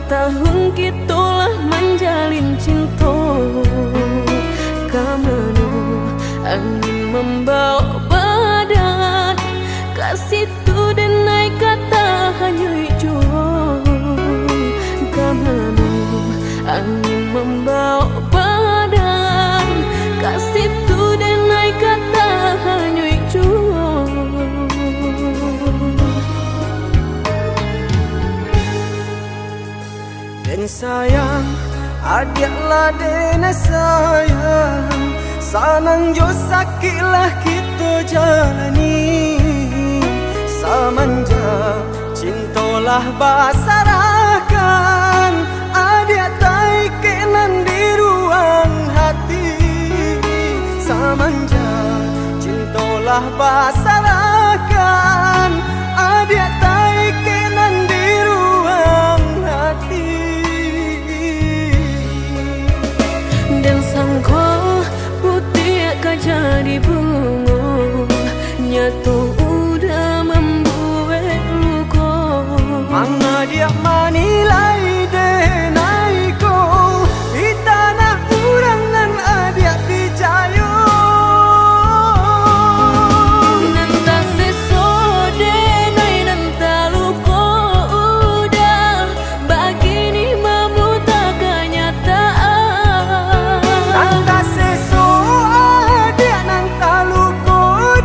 tahun kitulah menjalin cinta. Kamanu angin membawa badan, kasih tu dan naik kata hanya hijau. Kamanu angin membawa badan, kasih tu dan naik kata hanya hijau. Dan sayang, adiaklah dena sayang, sanang jo sakitlah kita jalani. Samanja cintolah basarakan, adik tai kenan di ruang hati. Samanja cintolah basarakan, adik tai kenan di ruang hati. Dan sangko putih akan jadi bunga, nyatu udah membuat luka. Mana dia manilai denai ko di tanah urang nan adia picayo. Nanta sesode nai nanta luka udah, begini memuta kenyataan. Nanta seso adia nanta luko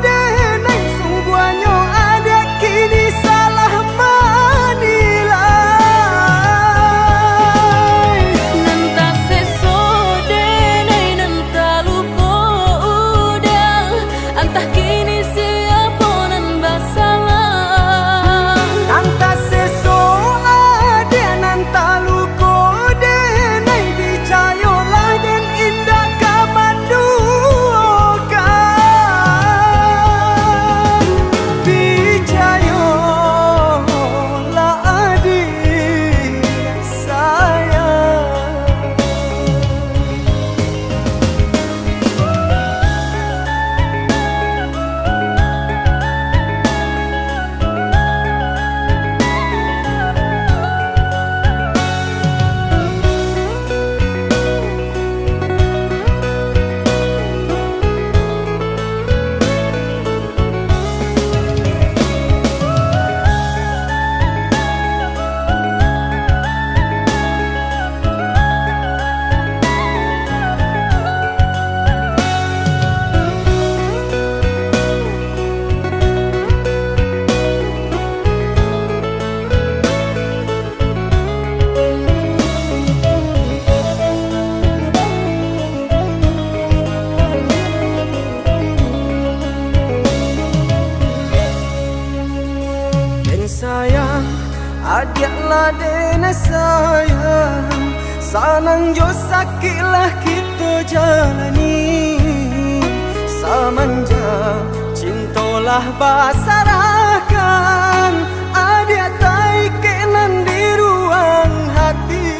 denai sungguhnya adia kini salah manilai. Nanta sesode nai nanta luka udah, entah kini siapa nan bersalah. Nanta seso adia nanta luko denai dicayolah dan indah kamanduakan. Dicayolah adik sayang. Dan sayang, adiaklah dena sayang, sanang jo sakitlah kita jalani. Samanja cintolah basarakan, adik tai kenan di ruang hati.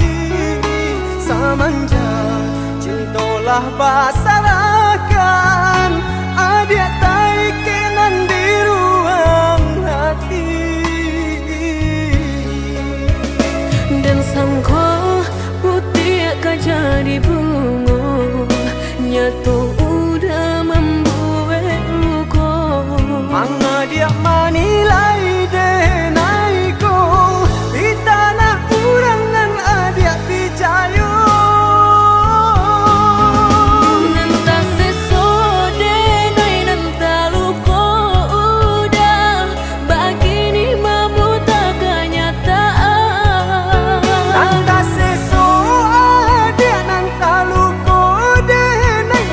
Samanja cintolah basarakan, adik tai kenan di ruang hati. Dan sangko putih akan jadi bunga, nyatu udah membuat luka. Mana dia manilai denai ko di tanah urang nan adia picayo. Nanta sesode nai nanta luka udah, begini memuta kenyataan. Nanta seso adia nanta luko denai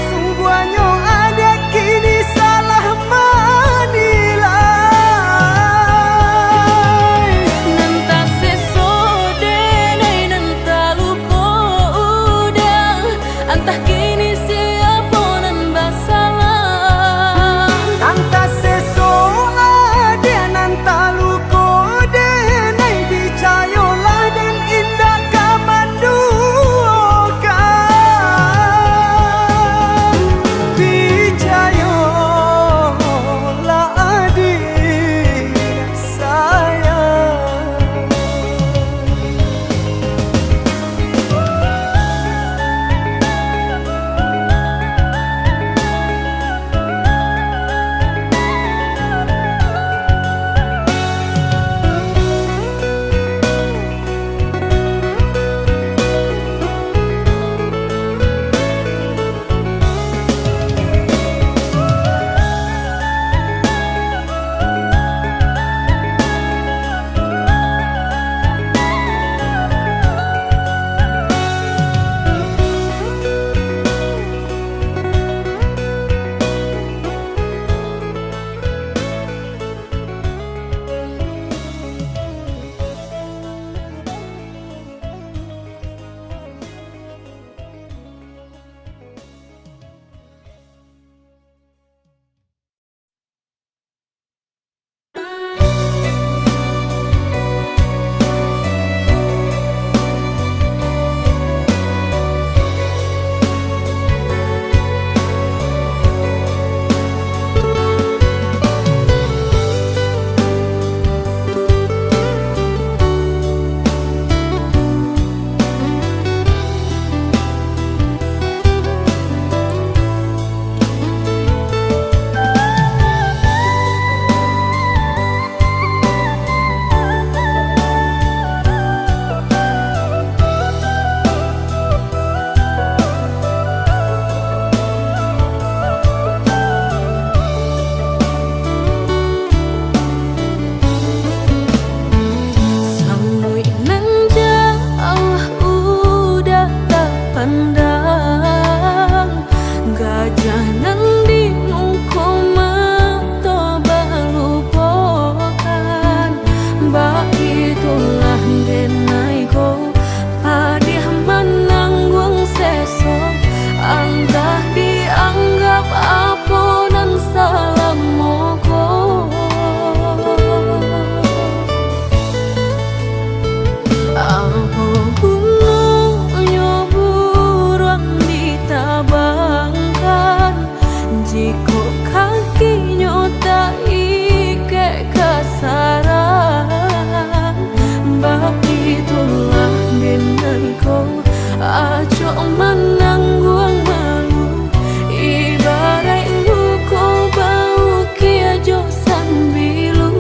aco menangguang malu ibarat buku bau kia jo sambilu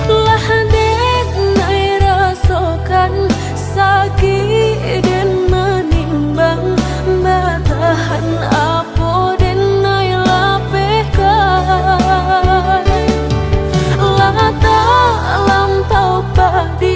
lah dek nai rasakan sakit dan menimbang batahan apa dan nai lapehkan lah tak lampau padi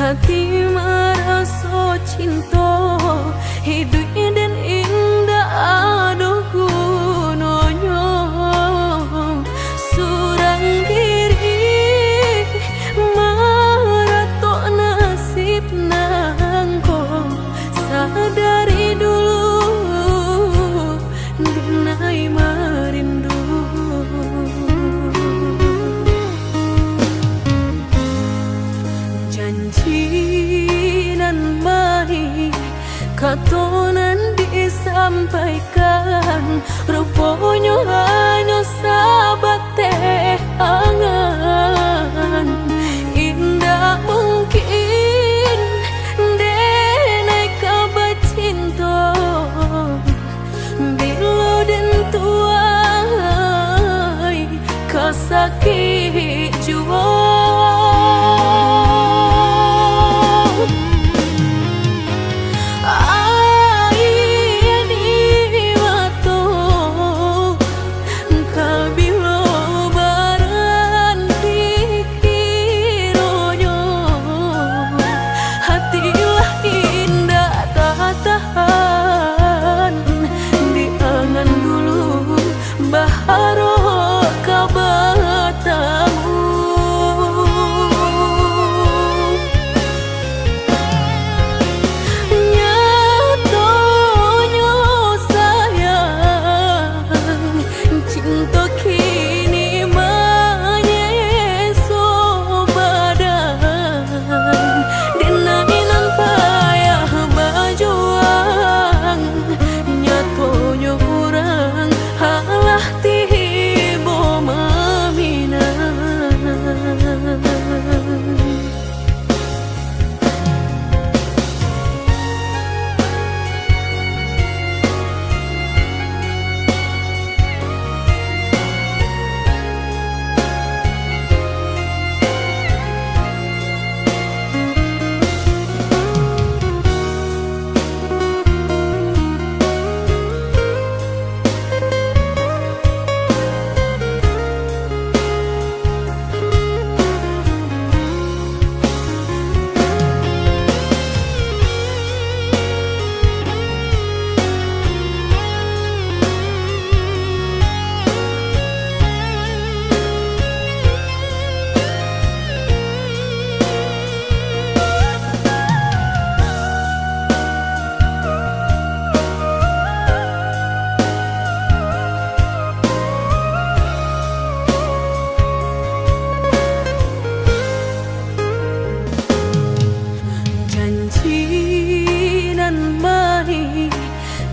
hati merasa cinta hidup dan indah aduh gunanya surang diri maratok nasib nangko sadari dulu dinai merindu janji nan baik katonan disampaikan rupanya hanya sahabat teh angan indah mungkin denai kabar cinta bila dan tuai kasakit jua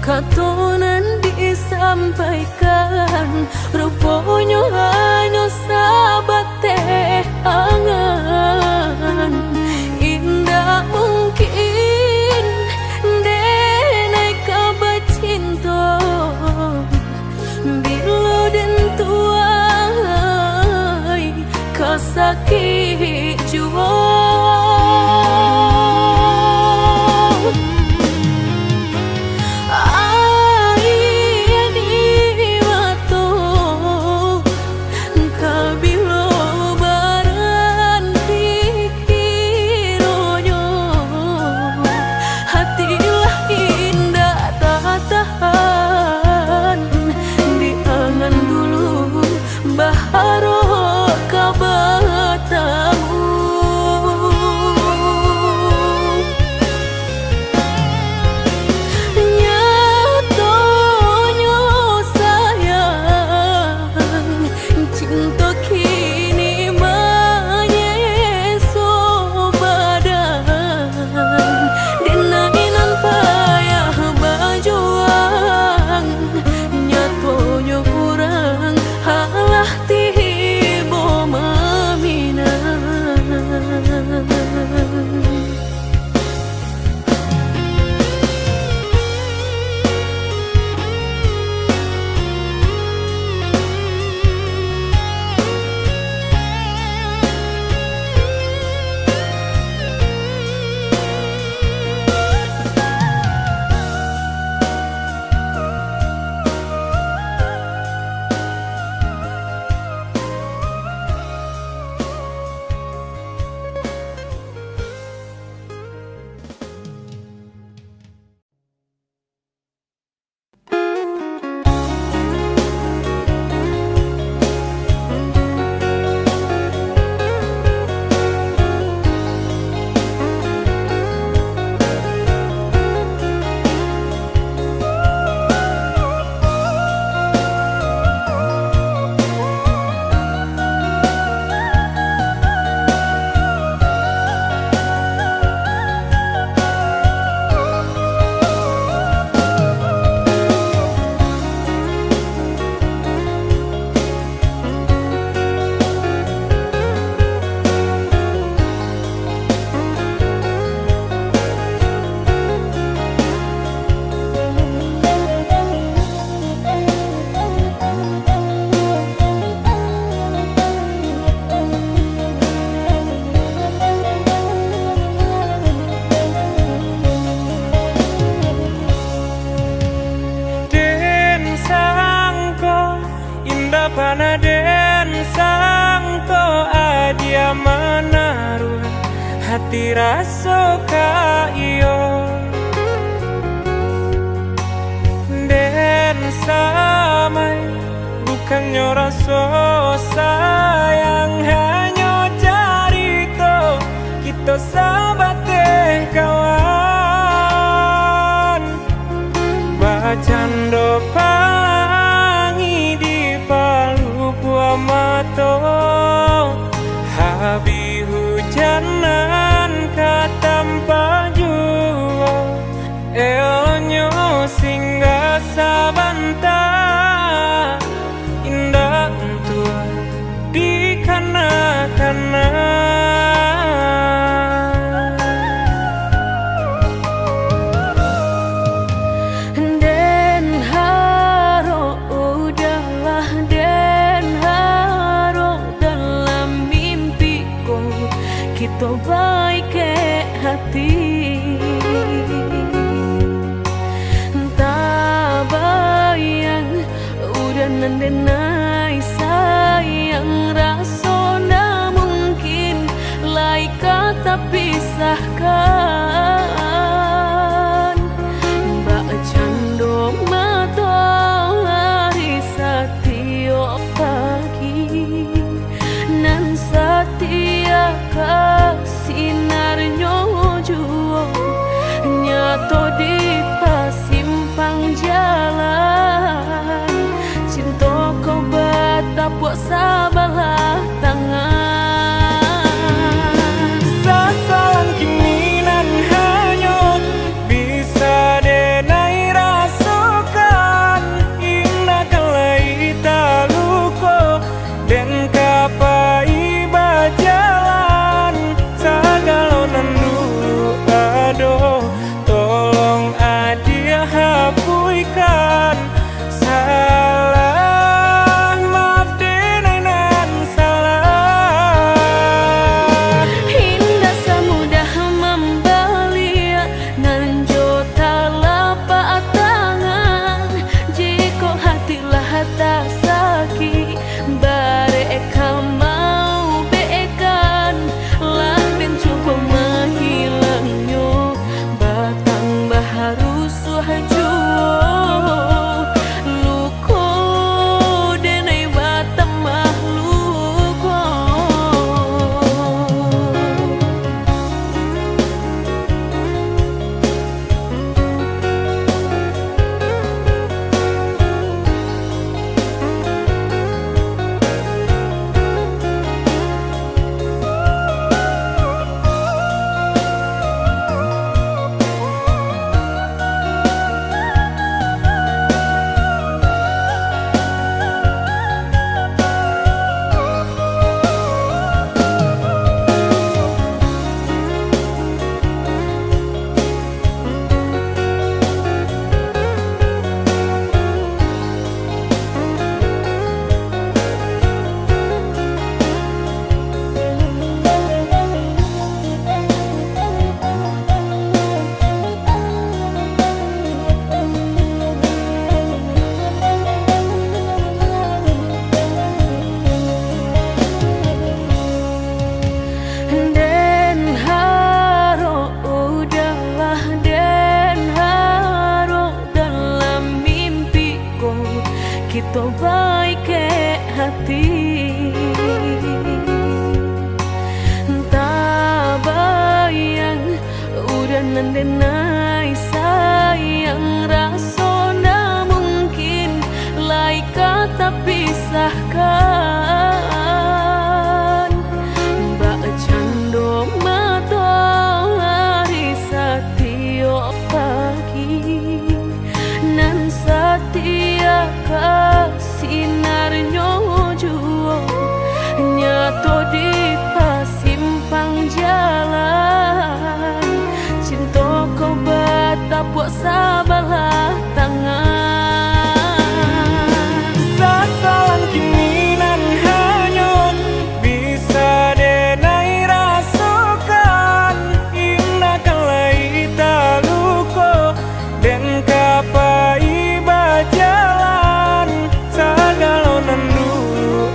katonan disampaikan rupanya hanya sahabat teh angan indah mungkin denai kabar cinta bila dan tuai kasakit jua hati rasa kayo dan samai bukannya rasa sayang, hanya cerita kita sahabat kawan. Bacando pangi di palu buah mata, habi hujanan katampa jua, elonyo singgah sabanta, indah tua di kana-kana. Kita baik ke hati, tak bayang udah nandenai sayang, rasa ndak mungkin lai kata pisahkan. Mbak cando matahari setiap pagi nan setia sinarnya jua, nyato di pasimpang jalan, cinta kau batapuk sabalah tangan. Sasalan kini nan hanya bisa denai rasakan, indah kalai taluko dan kapai bajalan, sagalo nandu ado, tolong adia hapuikan salah, maaf denai nan salah. Indah semudah membelia nan jota lapak tangan, jika hatilah tak sakit bareka mau bekan, lampin coba menghilangnya batang baharu suhajuo, luko denai batang mahluko. Kita baik ke hati, tak bayang udah nandenai sayang, rasa ndak mungkin lai kata pisahkan. Mbak cando matahari setiap pagi nan setia sinarnya jua, nyato di pasimpang jalan, cinta kau batapuk sabalah tangan. Sasalan kini nan hanya bisa denai rasakan, indah kalai taluko dan kapai bajalan, sagalo nandu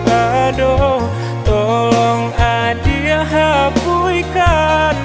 ado, tolong adia hapuikan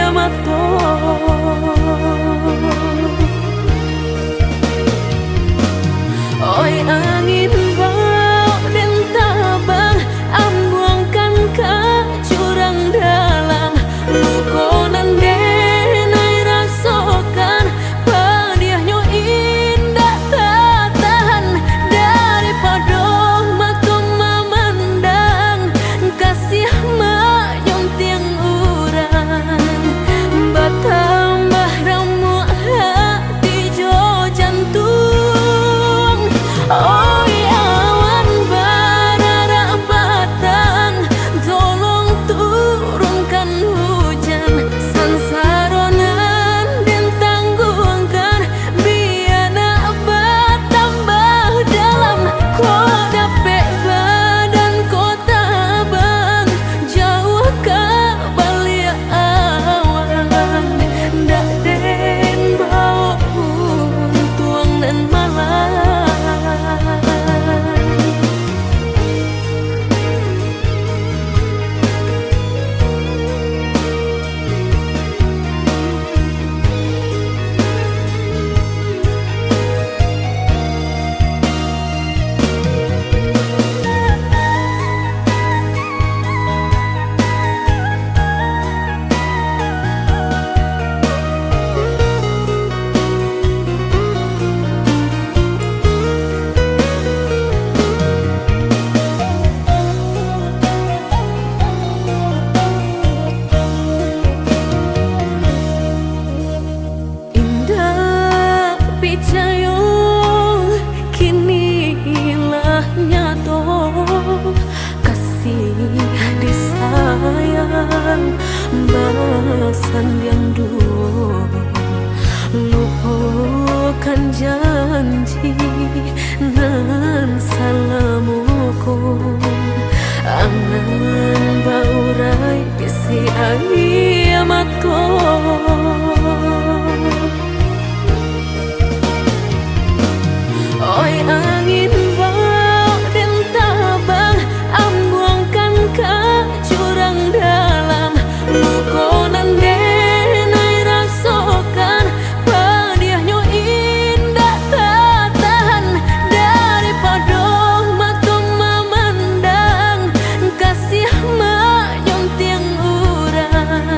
mato. Oi angin bau dan tabang, ambuangkan ke jurang dalam. Lukonan denai rasakan, pedihnya indah tak tahan. Daripada mata memandang, kasih menyunting urang. Bertambah remuk hati jo jantung. Oi awan bararak batang, tolong turunkan hujan. Sansaronan dan tanggungkan, biar nak bertambah dalam. Kau dapet badan kau tabang, jauh ke balik awan. Dak den bau tuang dan malam. Indah picayo kinilah nyato, kasih disayang basan yang dulu. Lupakan janji nan salamuku, angan baurai bisi air mata. Oi angin bau dan tabang, ambuangkan ke jurang dalam. Lukonan denai rasakan, pedihnya indah tak tahan. Daripada mata memandang, kasih menyunting urang.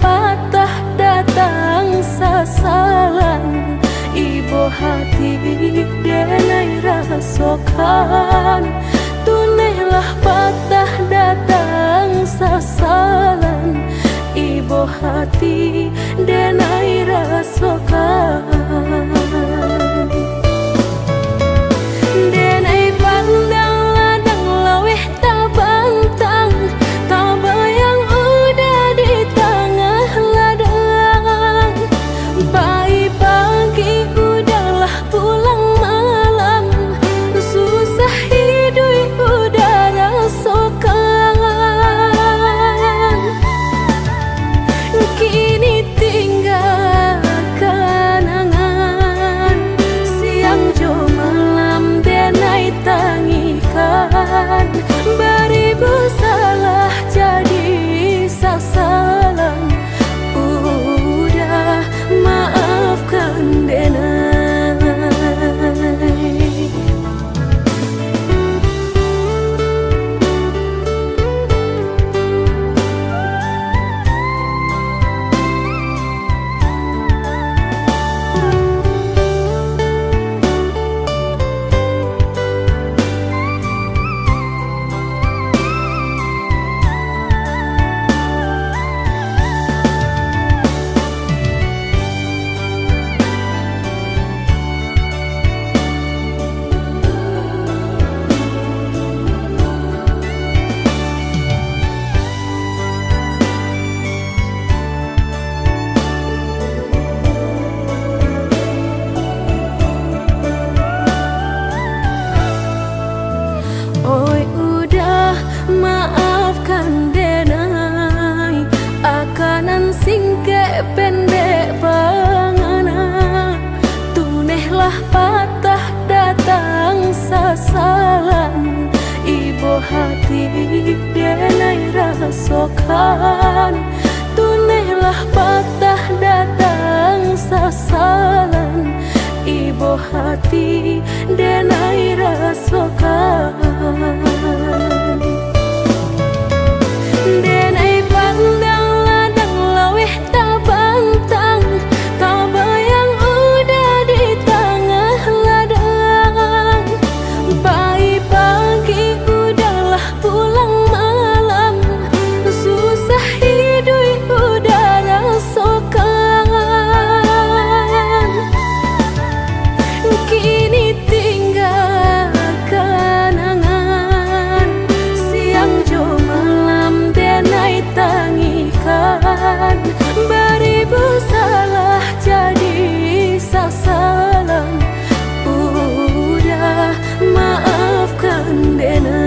patah datang sasalan, ibu hati denai rasokan. Tunailah patah datang sasalan, ibu hati denai rasokan. Denai pandang ladang laweh tak bantang, tak bayang udah di tengah ladang. Bayi pagi udahlah pulang malam, susah hidup udah rasakan. Kini tinggal kenangan, siang jo malam denai tangikan. Beribu salah jadi sasalan, udah maafkan denai. Oi udah maafkan denai, akanan singke pendek pangana. Tunehlah patah datang sasalan, ibu hati denai rasokan. Tunehlah patah datang sasalan, ibu hati denai rasokan. Denai pandang ladang laweh tak bantang, tak bayang udah di tengah ladang. Bayi pagi udahlah pulang malam, susah hidup udah rasakan. Kini tinggal kenangan, siang jo malam denai tangikan. Beribu salah jadi sasalan, udah maafkan denai.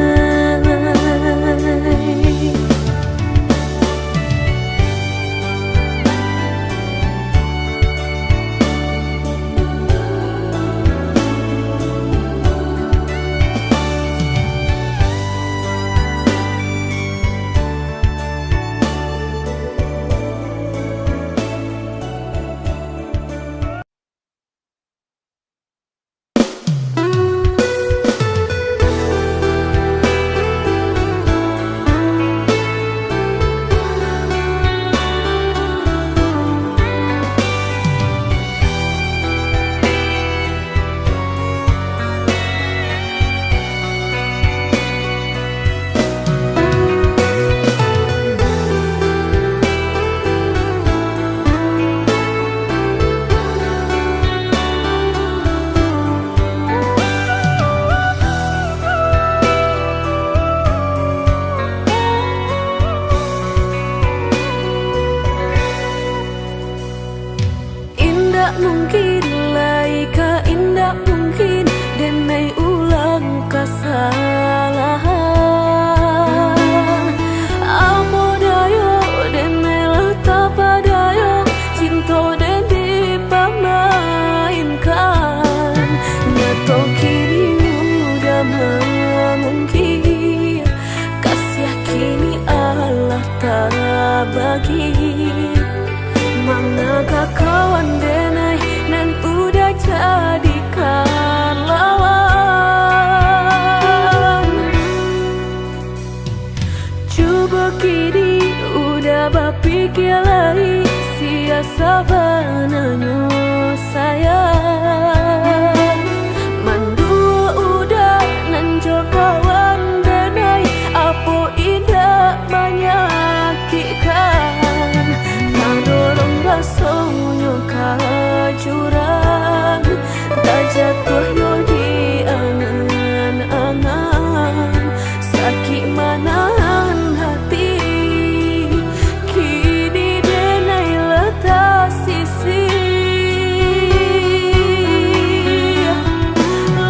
Mungkin laika indah mungkin denai ulang kesalahan. Apa dayo denai letak padayo, cinta den dipamainkan. Nyato kini udah mungkin, kasih kini Allah tak bagi. Manakah kawan denai nan sabananyo sayang mandua udah nanjo kawan denai apo indah menyakitkan nadorong rasonyo kajurang tak jatuh yo di angan-angan sakit manahan hati kini denai letak sisi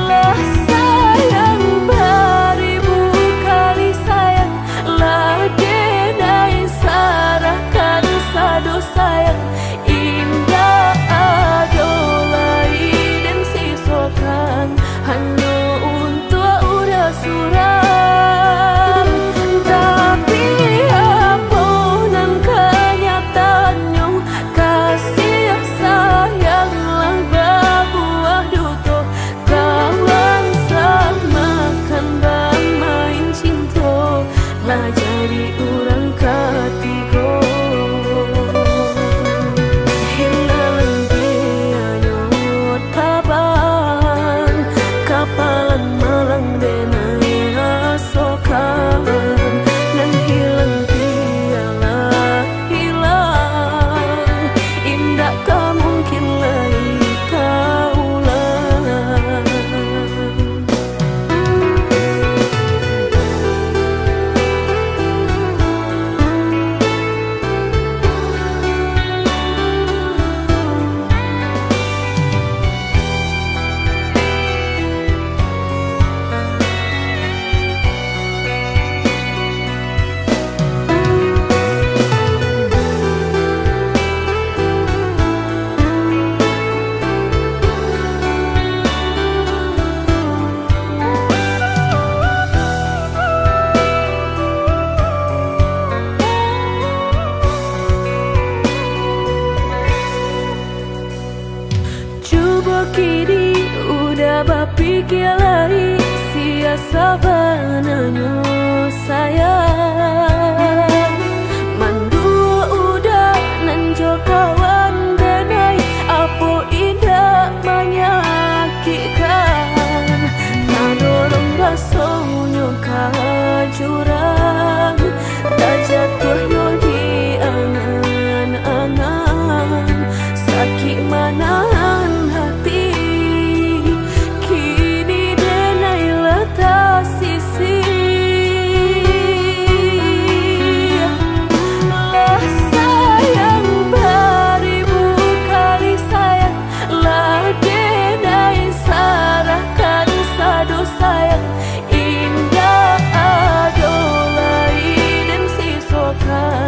lah sayang beribu kali sayang lah denai sarahkan sadu sayang indah adolai dan sisokan hanya untuk udah suram tapi apunan kenyataannya kasih sayanglah berbuah duto kawan samakan bang main cinta lah jadi orang ketiga hilang dia nyot kaban kapalan malang denai rasokan dan hilang dialah hilang indah tak mungkin lagi kaulang. Coba kini udah berpikir lagi sia sabananyo sayang mandua udah nanjo kawan denai apo indah menyakitkan nadorong rasonyo kajurang tak jatuh yo di angan-angan sakit manahan hati kini denai letak sisi lah sayang beribu kali sayang lah denai sarahkan sadu sayang indah adolai dan sisokan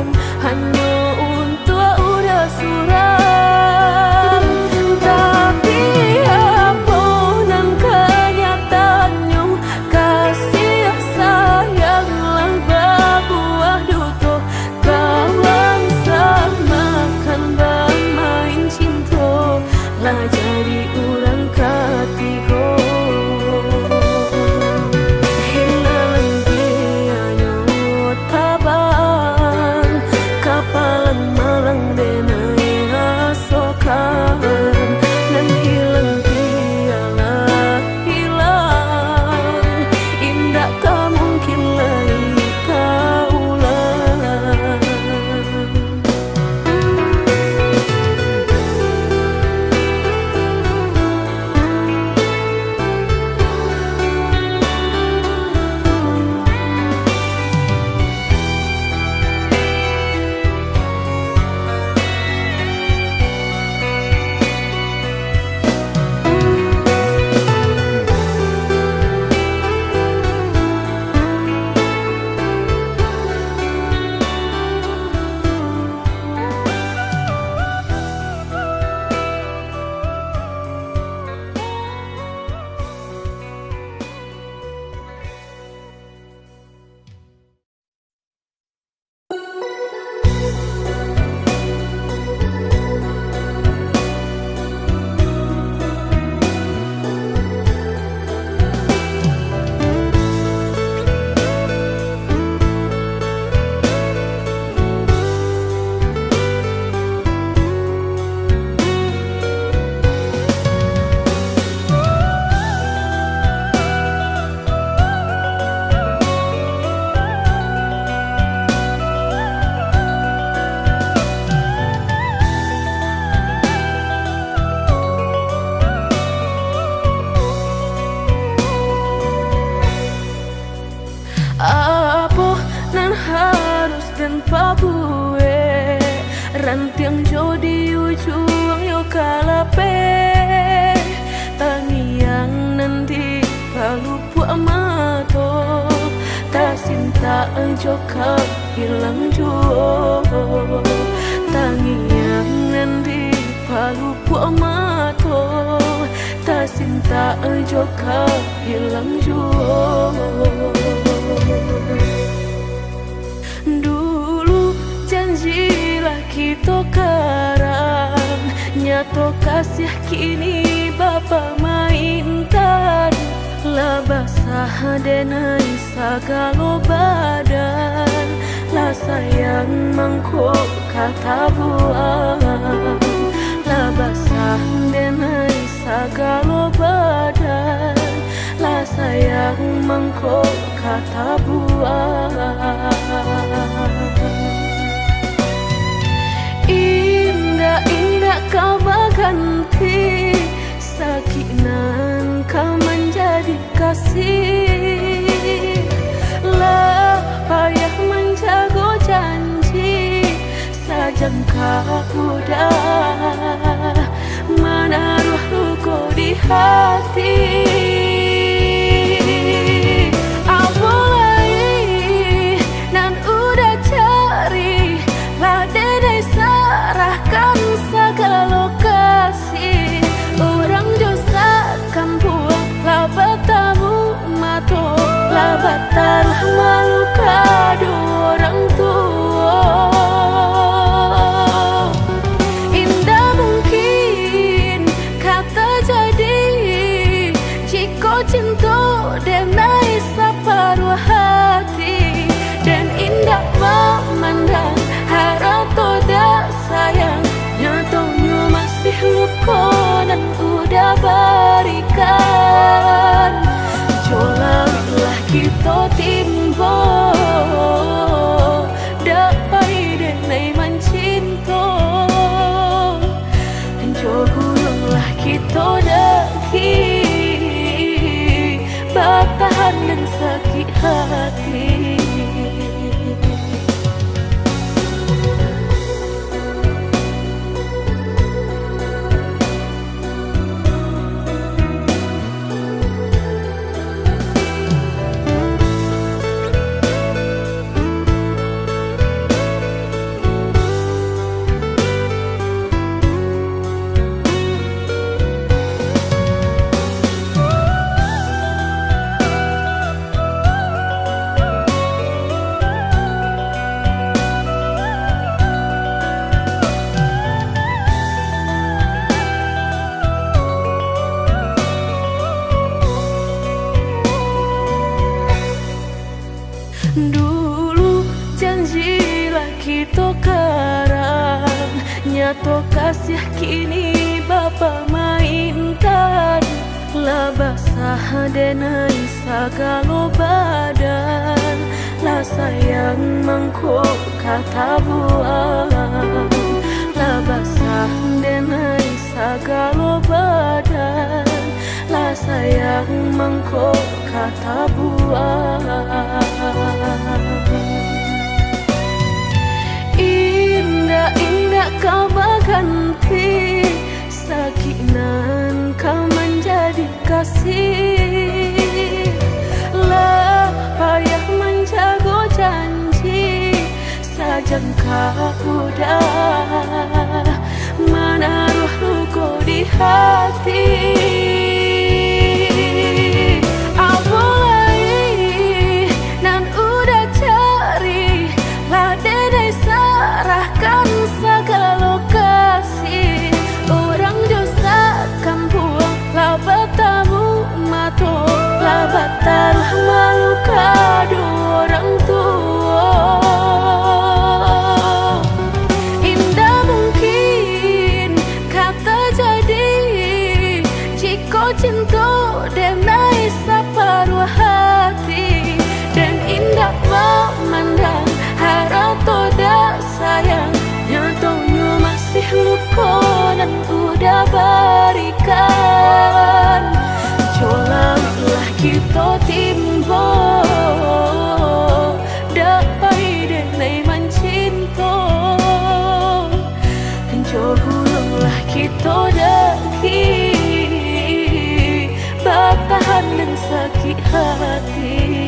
tiang jo di ujung yo kalape tangiang nanti palu puak mato ta sinta jo hilang jo tangiang nanti palu puak mato ta sinta jo hilang jo. Janjilah kita karang nyato kasih kini Bapa mainkan lah basah denai sagalo badan lah sayang mangko kata buang lah basah denai sagalo badan lah sayang mangko kata buang. Indah kau berganti sakinan kau menjadi kasih lah payah menjaga janji sajangka udah menaruh luka di hati. Serahkan segala lokasi orang dosakan buang labatamu mato labatar malu kado orang tua. Indah mungkin kata jadi jika cinta denai separuh hati dan indah memandang harap toda sayang nyatanya masih luka dan udah berikan jolalah kita timbo dapai denai mencinta jogullah kita daki bertahan dan sakit hati. Dulu janjilah kita karang nyato kasih kini Bapa mainkan lah basah denai sagalo badan lah sayang mangko kata buang lah basah denai sagalo badan lah sayang mangko kata buang. Indah kau berganti sakinan kau menjadi kasih lah payah menjaga janji sajangka udah menaruh luka di hati. Serahkan segala lokasi orang dosakan buang labatamu mato labatar malu kado orang tua. Indah mungkin kata jadi jika cinta denai separuh hati dan indah memandang harap toda sayang nyatanya masih luka dan udah berikan jolalah kita timbo dapai denai mencinta lah kita daki bertahan dan sakit hati.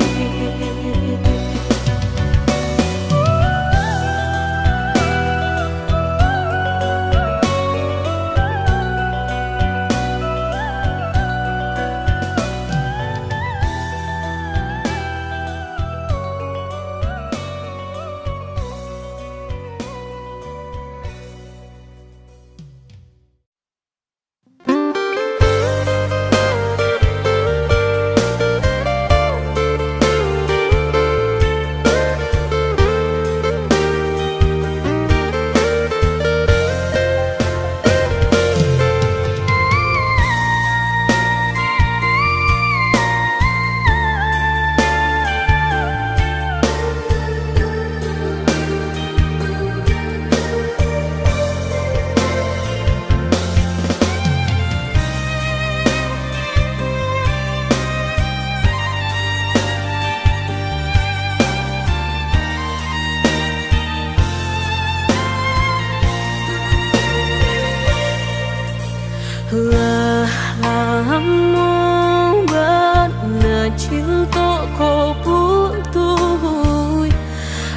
Lah lama bana cinta kau putus,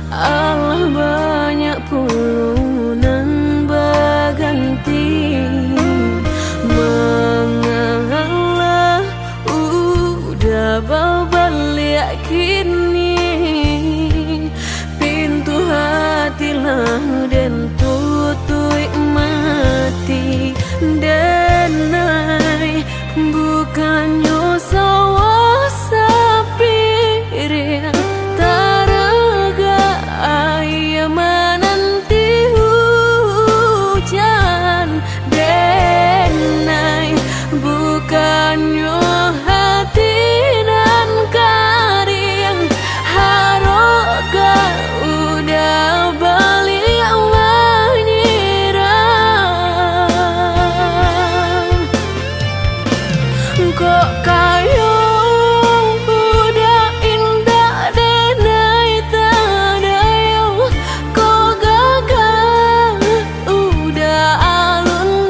Allah banyak pulunan berganti. Mengalah udah berbalik kini, pintu hati lah dan tutup mati. Denai bukannya sawah sapir taraga ayam menanti hujan. Denai bukannya hati nan karing haroga udah balik kok kayo udah indah denai tadayo kok gagal udah alun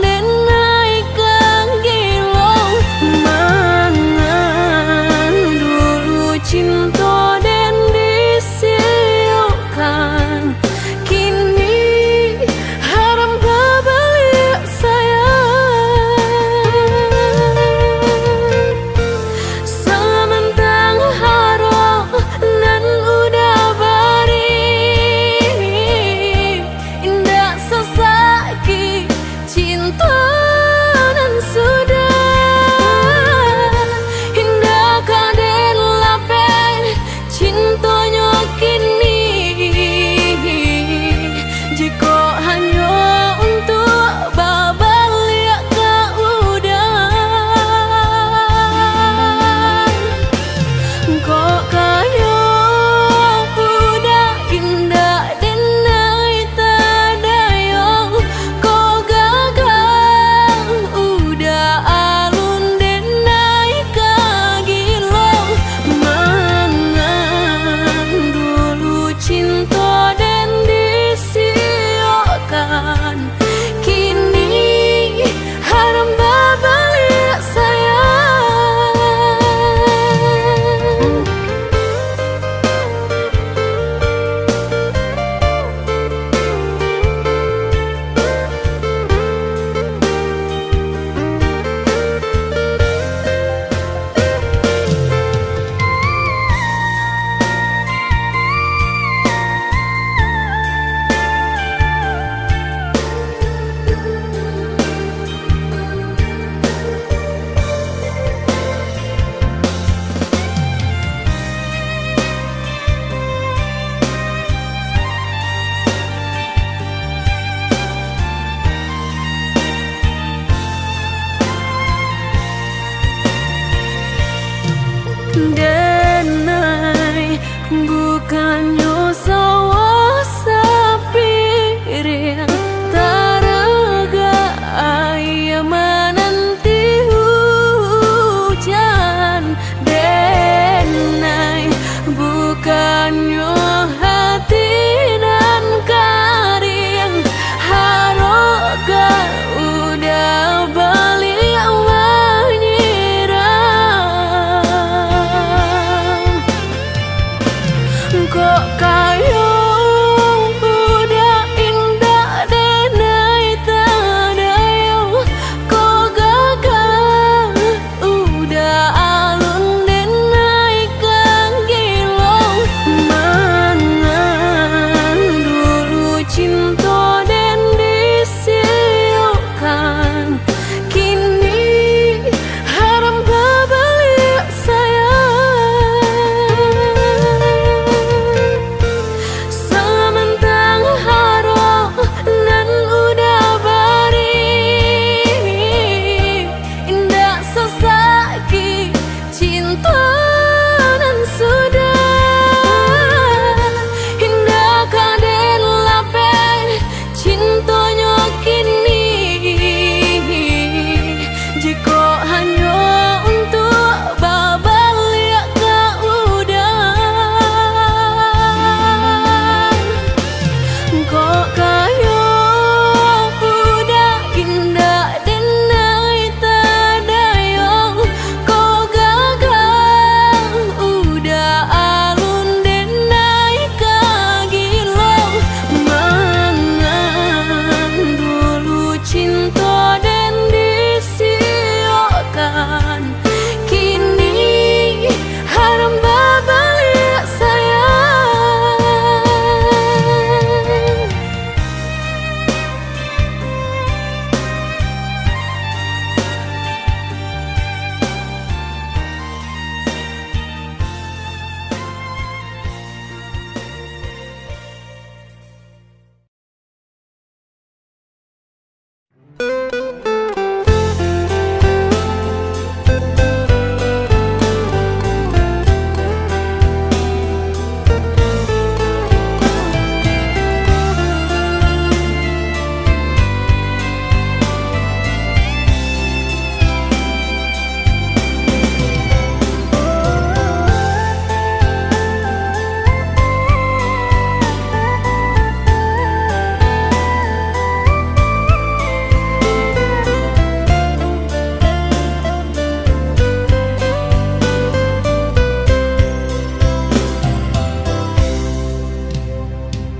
cinta dan disiokan. Kini haram babalik sayang.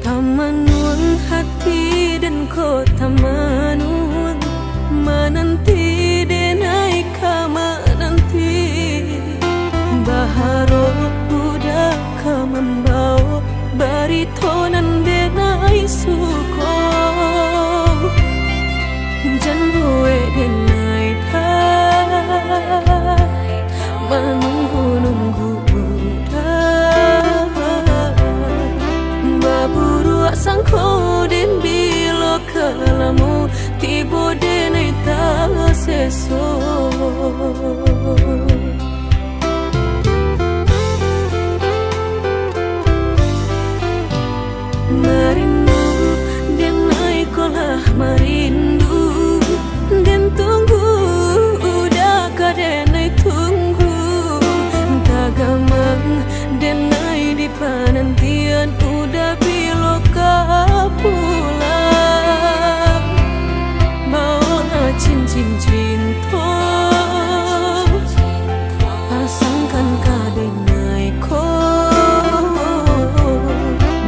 Tamanun hati dan kota manun menanti denai kama nanti. Baharo udah membawa baritonan denai suko. Janwe denai dai menunggu-nunggu baburu sangko den bilo kalamu tibo denai ta seso. Merindu denai kolah merindu den tunggu udah kadenai tunggu tagamang denai di panantian udah bilo pulang bawa cincin cinta pasangkan kadenai ko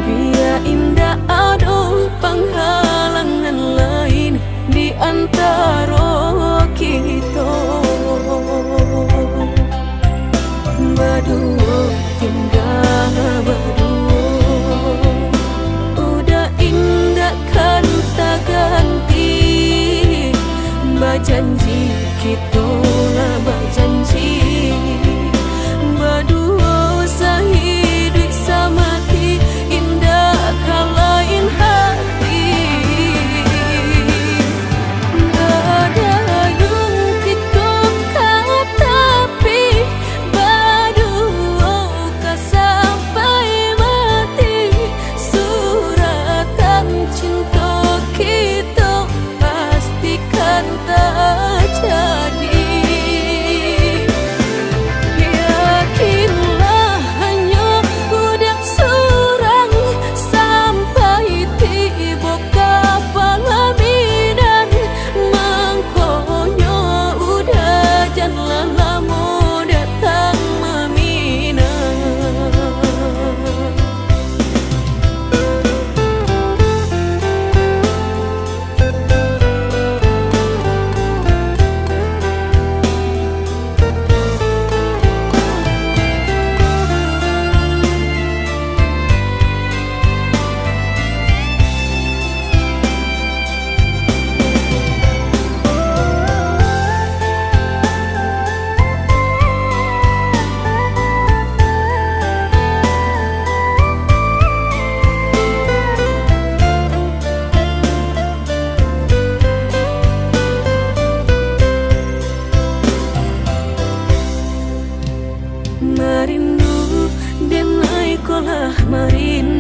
biar indah ado penghalangan lain di antara kita berdua tinggal berdua udah indah kan tak ganti berjanji kita lah berjanji berdua sehidup samati indah kalain hati ada yang kita tapi berdua sampai mati suratan cinta kita pastikan tak jadi. Yakinlah hanya udah surang sampai tiba kapal midan mangkonya udah jangan lama datang meminang. Merindu denai kolah merindu